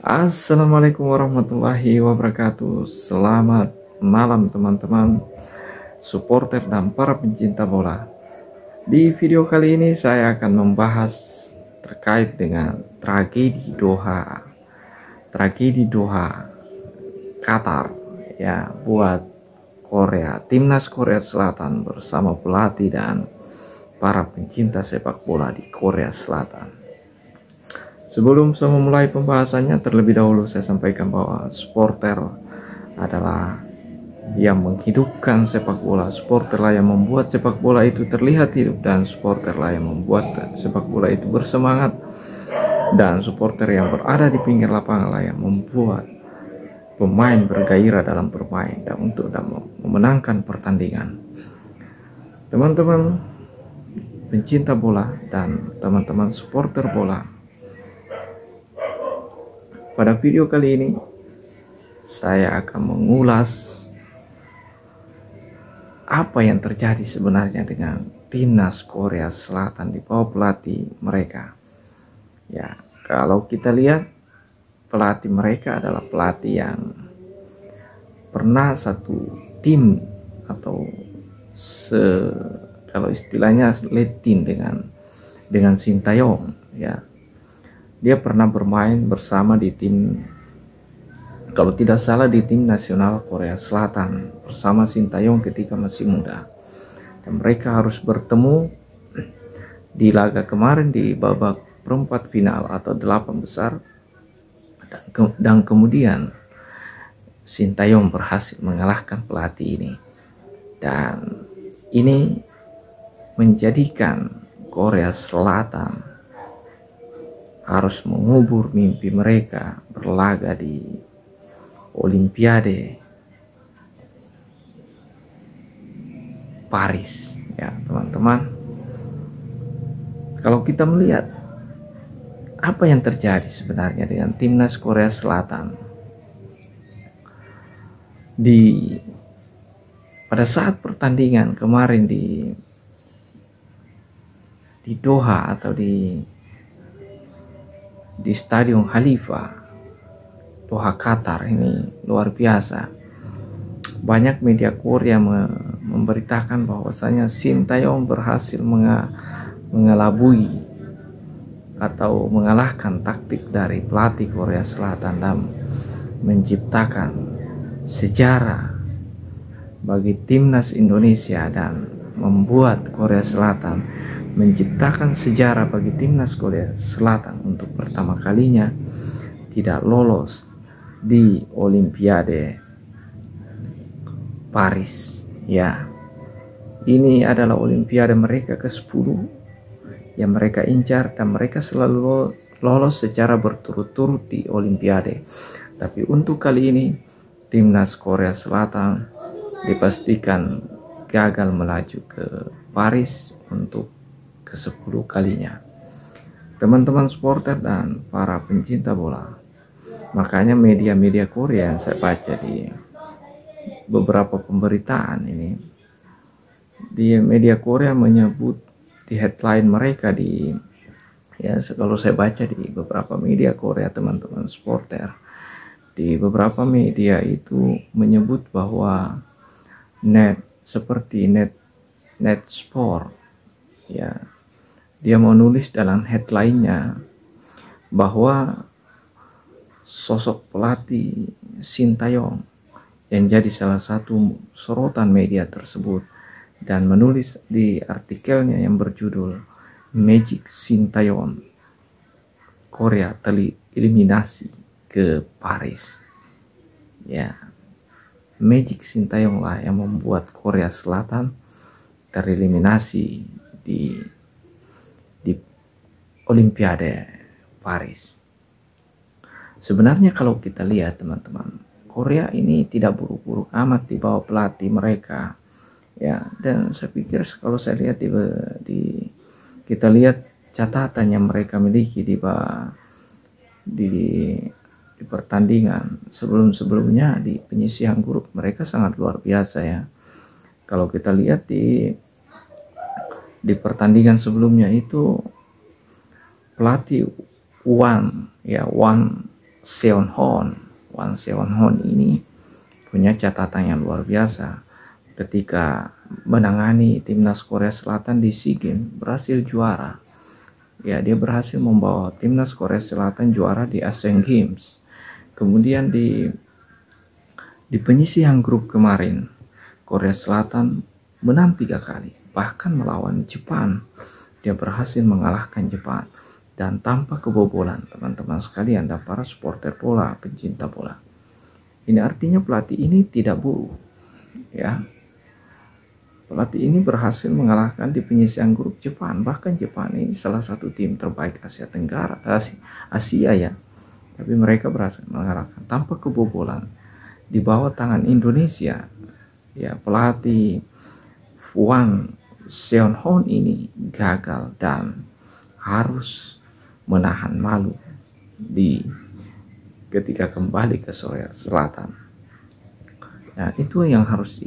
Assalamualaikum warahmatullahi wabarakatuh. Selamat malam teman-teman supporter dan para pencinta bola. Di video kali ini saya akan membahas terkait dengan tragedi Doha. Tragedi Doha Qatar ya buat Korea, timnas Korea Selatan bersama pelatih dan para pencinta sepak bola di Korea Selatan. Sebelum saya memulai pembahasannya, terlebih dahulu saya sampaikan bahwa supporter adalah yang menghidupkan sepak bola. Supporter lah yang membuat sepak bola itu terlihat hidup, dan supporter lah yang membuat sepak bola itu bersemangat, dan supporter yang berada di pinggir lapangan lah yang membuat pemain bergairah dalam bermain dan untuk memenangkan pertandingan. Teman-teman pencinta bola dan teman-teman supporter bola, pada video kali ini saya akan mengulas apa yang terjadi sebenarnya dengan timnas Korea Selatan di bawah pelatih mereka. Ya, kalau kita lihat pelatih mereka adalah pelatih yang pernah satu tim atau kalau istilahnya lead team dengan Sintayong ya. Dia pernah bermain bersama di tim, kalau tidak salah di tim nasional Korea Selatan bersama Sintayong ketika masih muda. Dan mereka harus bertemu di laga kemarin di babak perempat final atau 8 besar. Dan kemudian Sintayong berhasil mengalahkan pelatih ini. Dan ini menjadikan Korea Selatan harus mengubur mimpi mereka berlaga di Olimpiade Paris ya teman-teman. Kalau kita melihat apa yang terjadi sebenarnya dengan timnas Korea Selatan pada saat pertandingan kemarin di Doha atau di Stadion Khalifa Doha Qatar, ini luar biasa. Banyak media Korea memberitakan bahwasanya Sintayong berhasil mengelabui atau mengalahkan taktik dari pelatih Korea Selatan dan menciptakan sejarah bagi timnas Indonesia dan membuat Korea Selatan menciptakan sejarah bagi timnas Korea Selatan untuk pertama kalinya tidak lolos di Olimpiade Paris ya. Ini adalah Olimpiade mereka ke-10 yang mereka incar, dan mereka selalu lolos secara berturut-turut di Olimpiade. Tapi untuk kali ini timnas Korea Selatan dipastikan gagal melaju ke Paris untuk ke-10 kalinya. Teman-teman supporter dan para pencinta bola, makanya media-media Korea yang saya baca di beberapa pemberitaan ini, di media Korea menyebut di headline mereka kalau saya baca di beberapa media Korea teman-teman supporter, di beberapa media itu menyebut bahwa seperti net sport ya, dia menulis dalam headline-nya bahwa sosok pelatih Sintayong yang jadi salah satu sorotan media tersebut, dan menulis di artikelnya yang berjudul Magic Sintayong, Korea tereliminasi ke Paris ya. Magic Sintayong lah yang membuat Korea Selatan tereliminasi di Olimpiade Paris. Sebenarnya kalau kita lihat teman-teman, Korea ini tidak buruk-buruk amat di bawah pelatih mereka ya. Dan saya pikir kalau saya lihat kita lihat catatan yang mereka miliki di pertandingan sebelumnya di penyisihan grup, mereka sangat luar biasa ya. Kalau kita lihat di pertandingan sebelumnya itu pelatih Wan Seonhon. Hwang Seonhon ini punya catatan yang luar biasa ketika menangani timnas Korea Selatan di SEA Games, berhasil juara. Ya, dia berhasil membawa timnas Korea Selatan juara di Asian Games. Kemudian di penyisihan grup kemarin, Korea Selatan menang 3 kali, bahkan melawan Jepang. Dia berhasil mengalahkan Jepang dan tanpa kebobolan, teman-teman sekalian dan para supporter bola, pencinta bola. Ini artinya pelatih ini tidak buruk, ya. Pelatih ini berhasil mengalahkan di penyisihan grup Jepang. Bahkan Jepang ini salah satu tim terbaik Asia Tenggara, Asia ya. Tapi mereka berhasil mengalahkan tanpa kebobolan di bawah tangan Indonesia. Ya, pelatih Hwang Seonhon ini gagal dan harus menahan malu ketika kembali ke Korea Selatan. Nah, itu yang harus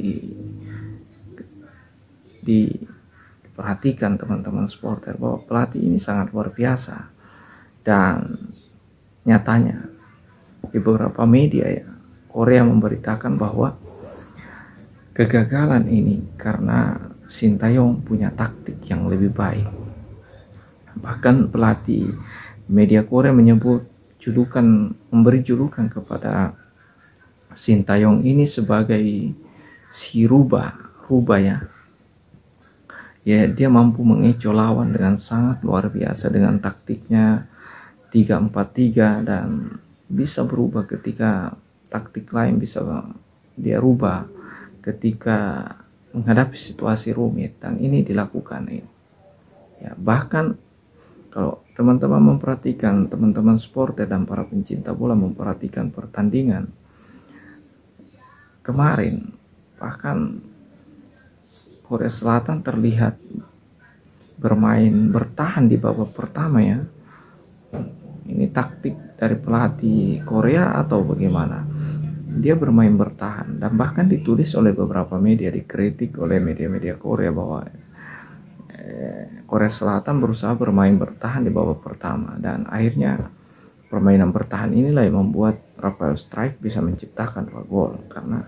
diperhatikan teman-teman supporter, bahwa pelatih ini sangat luar biasa. Dan nyatanya di beberapa media ya, Korea memberitakan bahwa kegagalan ini karena Sintayong punya taktik yang lebih baik. Bahkan pelatih media Korea memberi julukan kepada Sintayong ini sebagai si rubah ya. Ya, dia mampu mengecoh lawan dengan sangat luar biasa dengan taktiknya 3-4-3 dan bisa berubah ketika taktik lain bisa dia rubah ketika menghadapi situasi rumit, dan ini dilakukan ini. Ya, bahkan kalau teman-teman memperhatikan, teman-teman supporter dan para pencinta bola memperhatikan pertandingan kemarin, bahkan Korea Selatan terlihat bertahan di babak pertama ya. Ini taktik dari pelatih Korea atau bagaimana? Dia bermain bertahan, dan bahkan ditulis oleh beberapa media, dikritik oleh media-media Korea bahwa Korea Selatan berusaha bermain bertahan di babak pertama, dan akhirnya permainan bertahan inilah yang membuat Rafael Strike bisa menciptakan 2 gol. Karena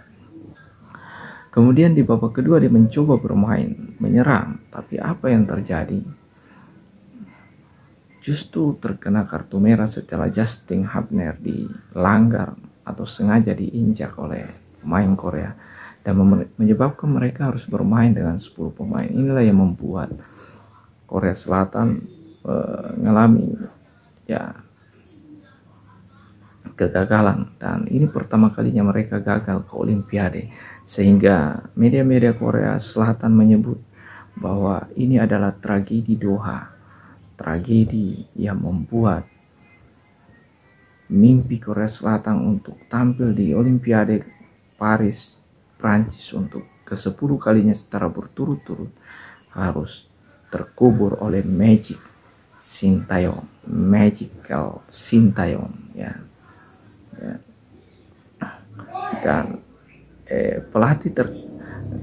kemudian di babak kedua dia mencoba bermain menyerang, tapi apa yang terjadi? Justru terkena kartu merah setelah Justin Hubner dilanggar atau sengaja diinjak oleh pemain Korea, dan menyebabkan mereka harus bermain dengan 10 pemain. Inilah yang membuat Korea Selatan mengalami ya kegagalan, dan ini pertama kalinya mereka gagal ke Olimpiade, sehingga media-media Korea Selatan menyebut bahwa ini adalah tragedi Doha, tragedi yang membuat mimpi Korea Selatan untuk tampil di Olimpiade Paris, Prancis untuk ke-10 kalinya secara berturut-turut harus terkubur oleh magical Sintayong ya. Dan pelatih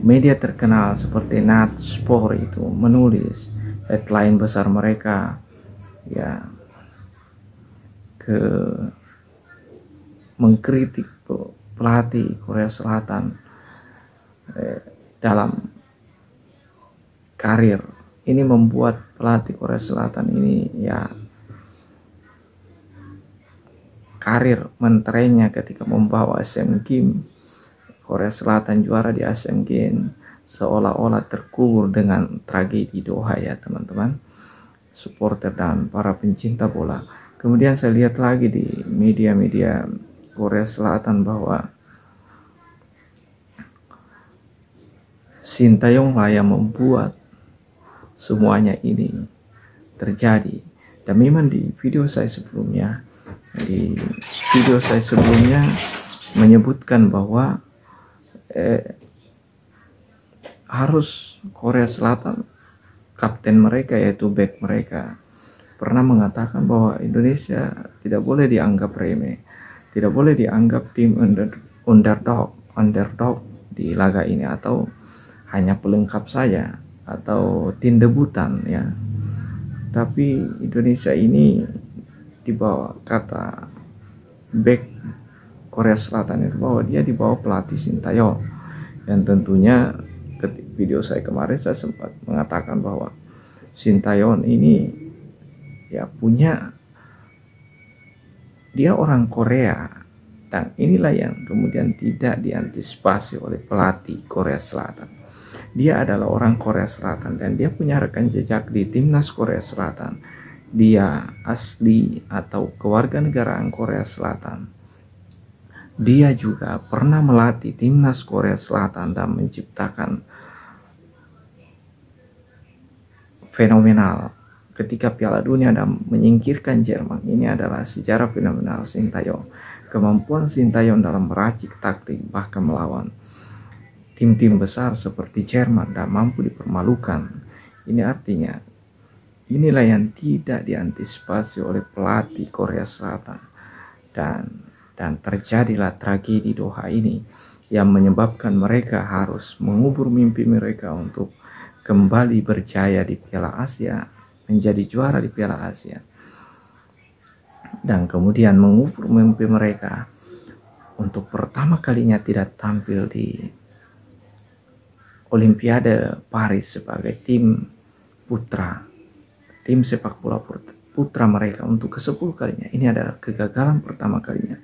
media terkenal seperti Nat Sport itu menulis headline besar mereka ya mengkritik pelatih Korea Selatan dalam karir. Ini membuat pelatih Korea Selatan ini ya karir menterengnya ketika membawa Asian Games. Korea Selatan juara di Asian Games seolah-olah terkubur dengan tragedi Doha ya teman-teman supporter dan para pencinta bola. Kemudian saya lihat lagi di media-media Korea Selatan bahwa Sintayong lah yang membuat semuanya ini terjadi. Dan memang di video saya sebelumnya menyebutkan bahwa harus Korea Selatan, kapten mereka yaitu back mereka pernah mengatakan bahwa Indonesia tidak boleh dianggap remeh, tidak boleh dianggap tim underdog di laga ini, atau hanya pelengkap saja atau tim debutan ya. Tapi Indonesia ini di bawah kata back Korea Selatan itu bahwa dia dibawa pelatih Sintayong, yang tentunya ketika video saya kemarin saya sempat mengatakan bahwa Sintayong ini ya dia orang Korea, dan inilah yang kemudian tidak diantisipasi oleh pelatih Korea Selatan. Dia adalah orang Korea Selatan dan dia punya rekam jejak di timnas Korea Selatan. Dia asli atau kewarganegaraan Korea Selatan. Dia juga pernah melatih timnas Korea Selatan dan menciptakan fenomenal ketika Piala Dunia dan menyingkirkan Jerman. Ini adalah sejarah fenomenal Sintayong. Kemampuan Sintayong dalam meracik taktik bahkan melawan tim-tim besar seperti Jerman dan mampu dipermalukan. Ini artinya inilah yang tidak diantisipasi oleh pelatih Korea Selatan, dan terjadilah tragedi Doha ini yang menyebabkan mereka harus mengubur mimpi mereka untuk kembali berjaya di Piala Asia, menjadi juara di Piala Asia, dan kemudian mengubur mimpi mereka untuk pertama kalinya tidak tampil di Olimpiade Paris sebagai tim putra, tim sepak bola putra mereka untuk ke-10 kalinya. Ini adalah kegagalan pertama kalinya,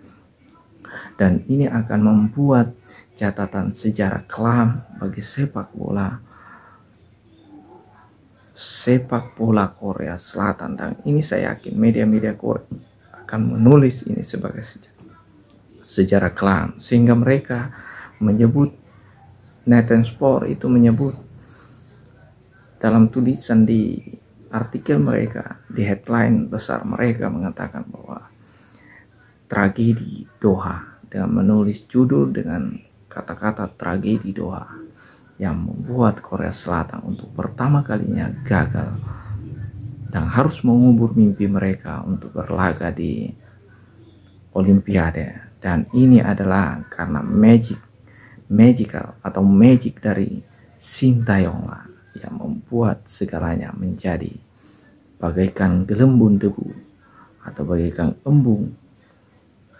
dan ini akan membuat catatan sejarah kelam bagi sepak bola Korea Selatan. Dan ini saya yakin media-media Korea akan menulis ini sebagai sejarah kelam, sehingga mereka menyebut, Nathan Sport itu menyebut dalam tulisan di artikel mereka, di headline besar mereka mengatakan bahwa tragedi Doha, dengan menulis judul dengan kata-kata tragedi Doha, yang membuat Korea Selatan untuk pertama kalinya gagal dan harus mengubur mimpi mereka untuk berlaga di Olimpiade. Dan ini adalah karena magic dari Sintayong lah yang membuat segalanya menjadi bagaikan gelembung debu atau bagaikan embung.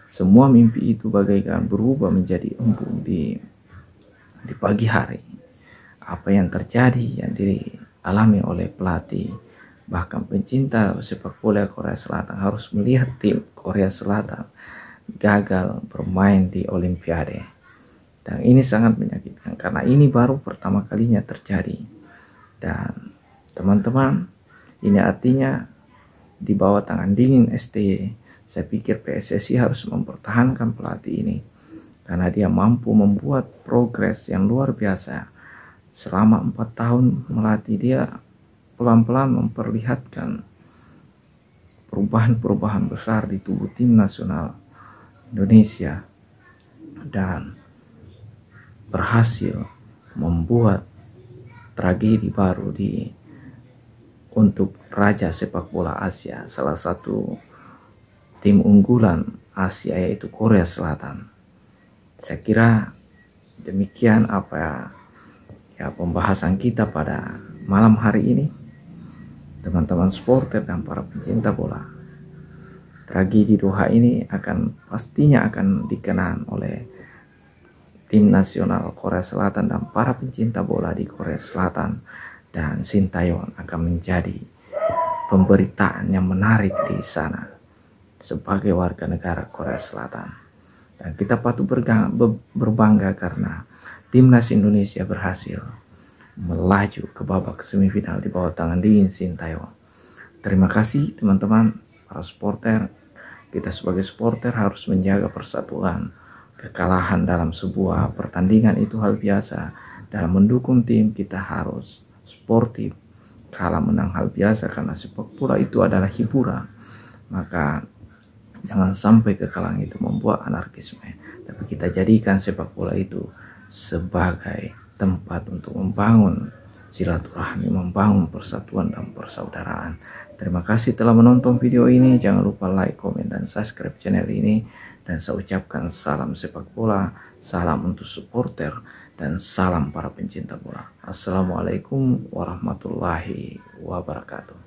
Semua mimpi itu bagaikan berubah menjadi embung di pagi hari. Apa yang terjadi, yang dialami oleh pelatih, bahkan pencinta sepak bola Korea Selatan harus melihat tim Korea Selatan gagal bermain di Olimpiade. Dan ini sangat menyakitkan karena ini baru pertama kalinya terjadi. Dan teman-teman, ini artinya di bawah tangan dingin STY, saya pikir PSSI harus mempertahankan pelatih ini karena dia mampu membuat progres yang luar biasa. Selama 4 tahun melatih, dia pelan-pelan memperlihatkan perubahan-perubahan besar di tubuh tim nasional Indonesia dan berhasil membuat tragedi baru untuk Raja Sepak Bola Asia, salah satu tim unggulan Asia yaitu Korea Selatan. Saya kira demikian apa ya pembahasan kita pada malam hari ini, teman-teman supporter dan para pencinta bola. Tragedi Doha ini pastinya akan dikenang oleh tim nasional Korea Selatan dan para pencinta bola di Korea Selatan, dan Sintayong akan menjadi pemberitaan yang menarik di sana sebagai warga negara Korea Selatan. Dan kita patut berbangga karena timnas Indonesia berhasil melaju ke babak semifinal di bawah tangan dingin Sintayong. Terima kasih teman-teman para supporter. Kita sebagai supporter harus menjaga persatuan. Kekalahan dalam sebuah pertandingan itu hal biasa. Dalam mendukung tim kita harus sportif. Kalah menang hal biasa karena sepak bola itu adalah hiburan. Maka jangan sampai kekalahan itu membuat anarkisme. Tapi kita jadikan sepak bola itu sebagai tempat untuk membangun silaturahmi, membangun persatuan dan persaudaraan. Terima kasih telah menonton video ini. Jangan lupa like, komen, dan subscribe channel ini. Dan saya ucapkan salam sepak bola, salam untuk supporter, dan salam para pencinta bola. Assalamualaikum warahmatullahi wabarakatuh.